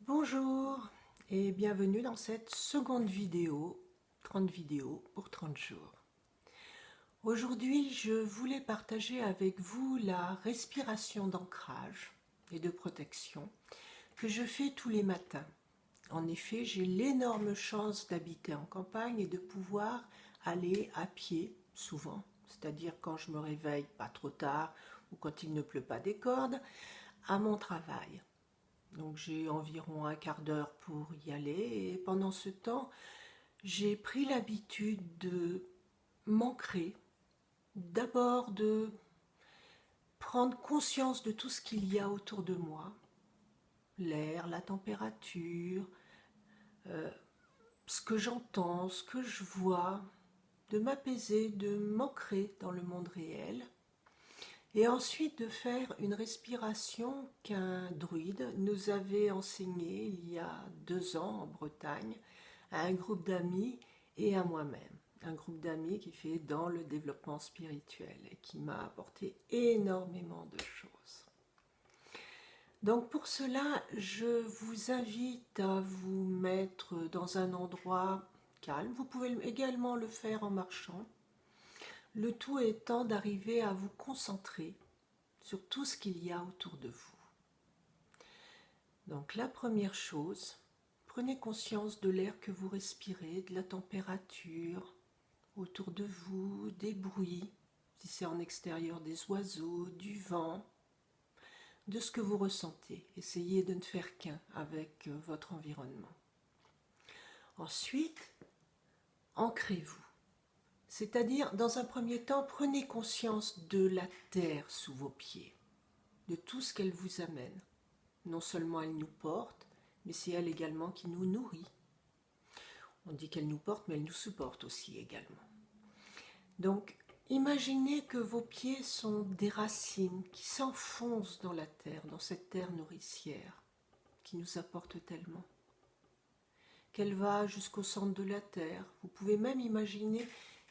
Bonjour et bienvenue dans cette seconde vidéo, 30 vidéos pour 30 jours. Aujourd'hui, je voulais partager avec vous la respiration d'ancrage et de protection que je fais tous les matins. En effet, j'ai l'énorme chance d'habiter en campagne et de pouvoir aller à pied souvent, c'est-à-dire quand je me réveille pas trop tard ou quand il ne pleut pas des cordes, à mon travail. Donc j'ai environ un quart d'heure pour y aller et pendant ce temps, j'ai pris l'habitude de m'ancrer, d'abord de prendre conscience de tout ce qu'il y a autour de moi, l'air, la température, ce que j'entends, ce que je vois, de m'apaiser, de m'ancrer dans le monde réel. Et ensuite de faire une respiration qu'un druide nous avait enseignée il y a 2 ans en Bretagne à un groupe d'amis et à moi-même. Un groupe d'amis qui fait dans le développement spirituel et qui m'a apporté énormément de choses. Donc pour cela, je vous invite à vous mettre dans un endroit calme. Vous pouvez également le faire en marchant. Le tout étant d'arriver à vous concentrer sur tout ce qu'il y a autour de vous. Donc la première chose, prenez conscience de l'air que vous respirez, de la température autour de vous, des bruits, si c'est en extérieur, des oiseaux, du vent, de ce que vous ressentez. Essayez de ne faire qu'un avec votre environnement. Ensuite, ancrez-vous. C'est-à-dire, dans un premier temps, prenez conscience de la terre sous vos pieds, de tout ce qu'elle vous amène. Non seulement elle nous porte, mais c'est elle également qui nous nourrit. On dit qu'elle nous porte, mais elle nous supporte aussi également. Donc, imaginez que vos pieds sont des racines qui s'enfoncent dans la terre, dans cette terre nourricière, qui nous apporte tellement. Qu'elle va jusqu'au centre de la terre. Vous pouvez même imaginer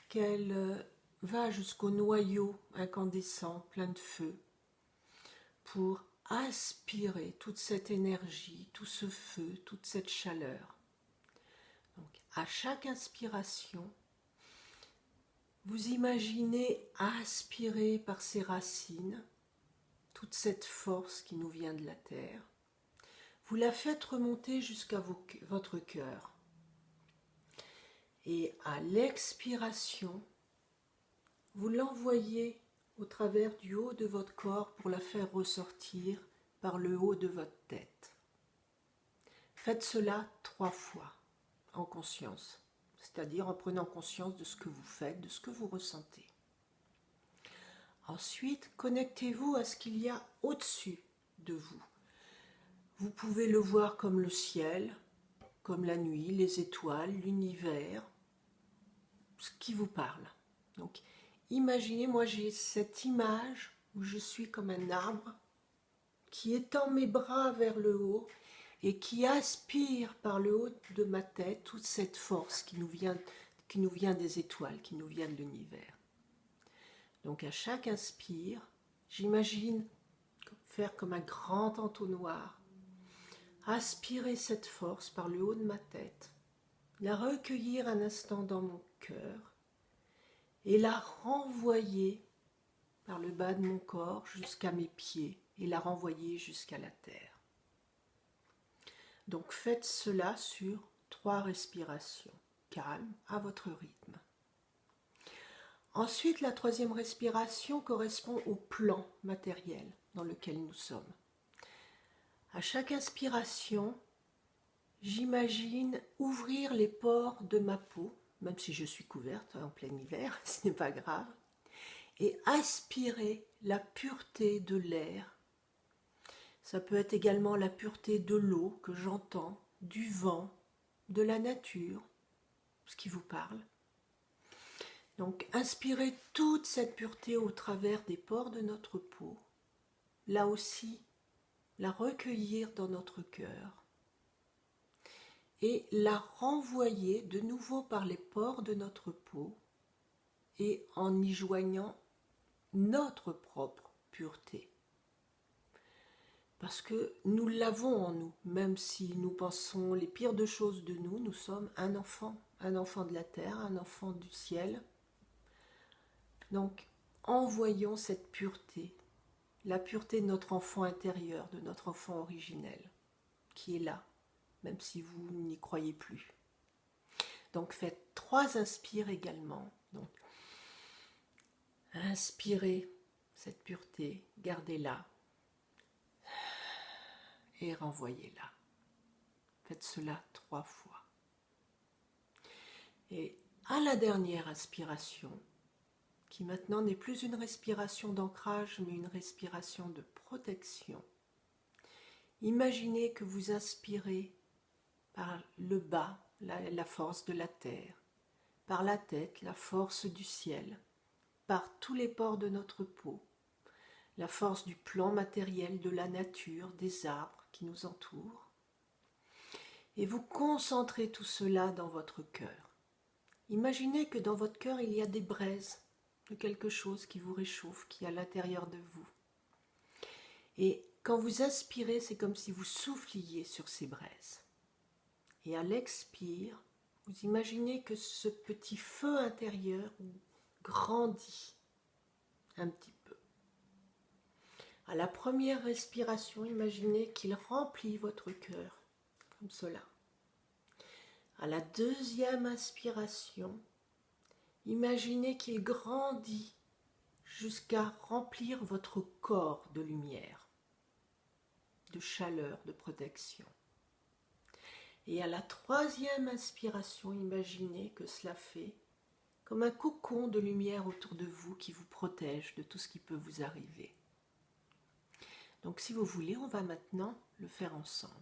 qu'elle va jusqu'au noyau incandescent, plein de feu, pour aspirer toute cette énergie, tout ce feu, toute cette chaleur. Donc, à chaque inspiration, vous imaginez aspirer par ces racines toute cette force qui nous vient de la terre. Vous la faites remonter jusqu'à votre cœur. Et à l'expiration, vous l'envoyez au travers du haut de votre corps pour la faire ressortir par le haut de votre tête. Faites cela 3 fois en conscience, c'est-à-dire en prenant conscience de ce que vous faites, de ce que vous ressentez. Ensuite, connectez-vous à ce qu'il y a au-dessus de vous. Vous pouvez le voir comme le ciel, comme la nuit, les étoiles, l'univers, ce qui vous parle. Donc, imaginez, moi j'ai cette image où je suis comme un arbre qui étend mes bras vers le haut et qui aspire par le haut de ma tête toute cette force qui nous vient des étoiles, qui nous vient de l'univers. Donc à chaque inspire, j'imagine faire comme un grand entonnoir, aspirer cette force par le haut de ma tête, la recueillir un instant dans mon cœur et la renvoyer par le bas de mon corps jusqu'à mes pieds et la renvoyer jusqu'à la terre. Donc faites cela sur 3 respirations, calmes, à votre rythme. Ensuite, la 3e respiration correspond au plan matériel dans lequel nous sommes. À chaque inspiration, j'imagine ouvrir les pores de ma peau, même si je suis couverte en plein hiver, ce n'est pas grave, et aspirer la pureté de l'air. Ça peut être également la pureté de l'eau que j'entends, du vent, de la nature, ce qui vous parle. Donc, inspirez toute cette pureté au travers des pores de notre peau. Là aussi, la recueillir dans notre cœur et la renvoyer de nouveau par les pores de notre peau et en y joignant notre propre pureté. Parce que nous l'avons en nous, même si nous pensons les pires de choses de nous, nous sommes un enfant de la terre, un enfant du ciel. Donc, envoyons cette pureté, la pureté de notre enfant intérieur, de notre enfant originel, qui est là, même si vous n'y croyez plus. Donc, faites 3 inspires également. Donc, inspirez cette pureté, gardez-la et renvoyez-la. Faites cela 3 fois. Et à la dernière inspiration, qui maintenant n'est plus une respiration d'ancrage, mais une respiration de protection, imaginez que vous inspirez par le bas, la force de la terre, par la tête, la force du ciel, par tous les pores de notre peau, la force du plan matériel de la nature, des arbres qui nous entourent, et vous concentrez tout cela dans votre cœur. Imaginez que dans votre cœur il y a des braises de quelque chose qui vous réchauffe, qui est à l'intérieur de vous. Et quand vous inspirez, c'est comme si vous souffliez sur ces braises. Et à l'expire, vous imaginez que ce petit feu intérieur grandit un petit peu. À la première respiration, imaginez qu'il remplit votre cœur, comme cela. À la deuxième inspiration, imaginez qu'il grandit jusqu'à remplir votre corps de lumière, de chaleur, de protection. Et à la troisième inspiration, imaginez que cela fait comme un cocon de lumière autour de vous qui vous protège de tout ce qui peut vous arriver. Donc si vous voulez, on va maintenant le faire ensemble.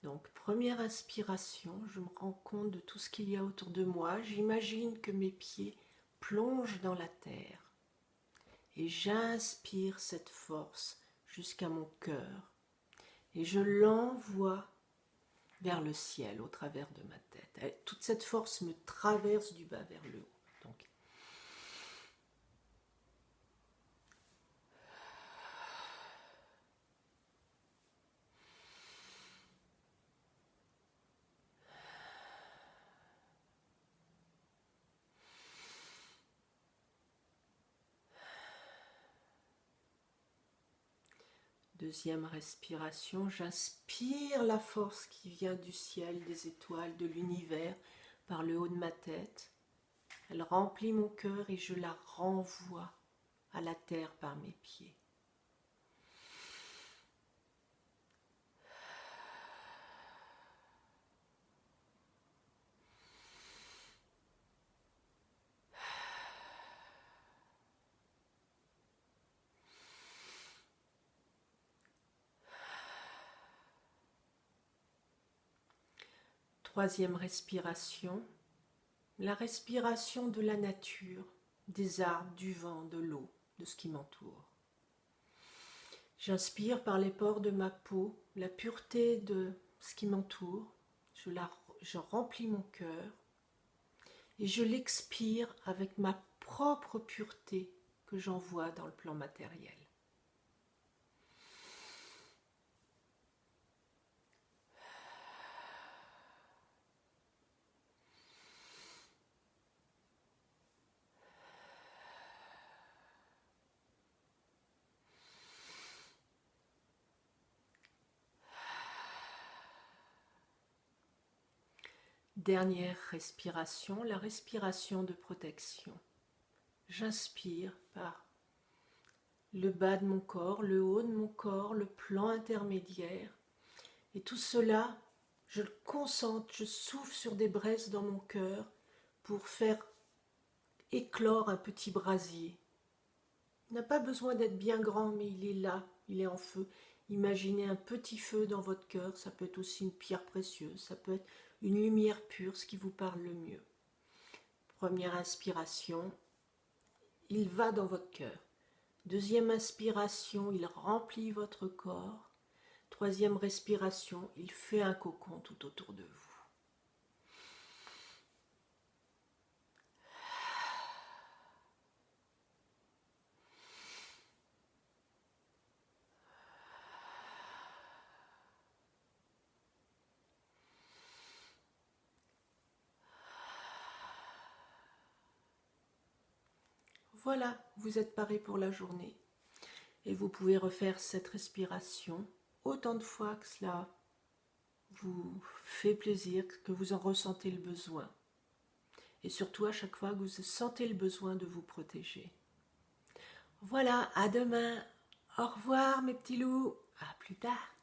Donc première inspiration, je me rends compte de tout ce qu'il y a autour de moi. J'imagine que mes pieds plongent dans la terre. Et j'inspire cette force jusqu'à mon cœur. Et je l'envoie vers le ciel au travers de ma tête. Toute cette force me traverse du bas vers le haut. Donc, deuxième respiration, j'inspire la force qui vient du ciel, des étoiles, de l'univers, par le haut de ma tête. Elle remplit mon cœur et je la renvoie à la terre par mes pieds. Troisième respiration, la respiration de la nature, des arbres, du vent, de l'eau, de ce qui m'entoure. J'inspire par les pores de ma peau la pureté de ce qui m'entoure, je remplis mon cœur et je l'expire avec ma propre pureté que j'envoie dans le plan matériel. Dernière respiration, la respiration de protection. J'inspire par le bas de mon corps, le haut de mon corps, le plan intermédiaire. Et tout cela, je le concentre, je souffle sur des braises dans mon cœur pour faire éclore un petit brasier. Il n'a pas besoin d'être bien grand, mais il est là, il est en feu. Imaginez un petit feu dans votre cœur, ça peut être aussi une pierre précieuse, ça peut être une lumière pure, ce qui vous parle le mieux. Première inspiration, il va dans votre cœur. Deuxième inspiration, il remplit votre corps. Troisième respiration, il fait un cocon tout autour de vous. Voilà, vous êtes paré pour la journée. Et vous pouvez refaire cette respiration autant de fois que cela vous fait plaisir, que vous en ressentez le besoin. Et surtout à chaque fois que vous sentez le besoin de vous protéger. Voilà, à demain. Au revoir mes petits loups. À plus tard.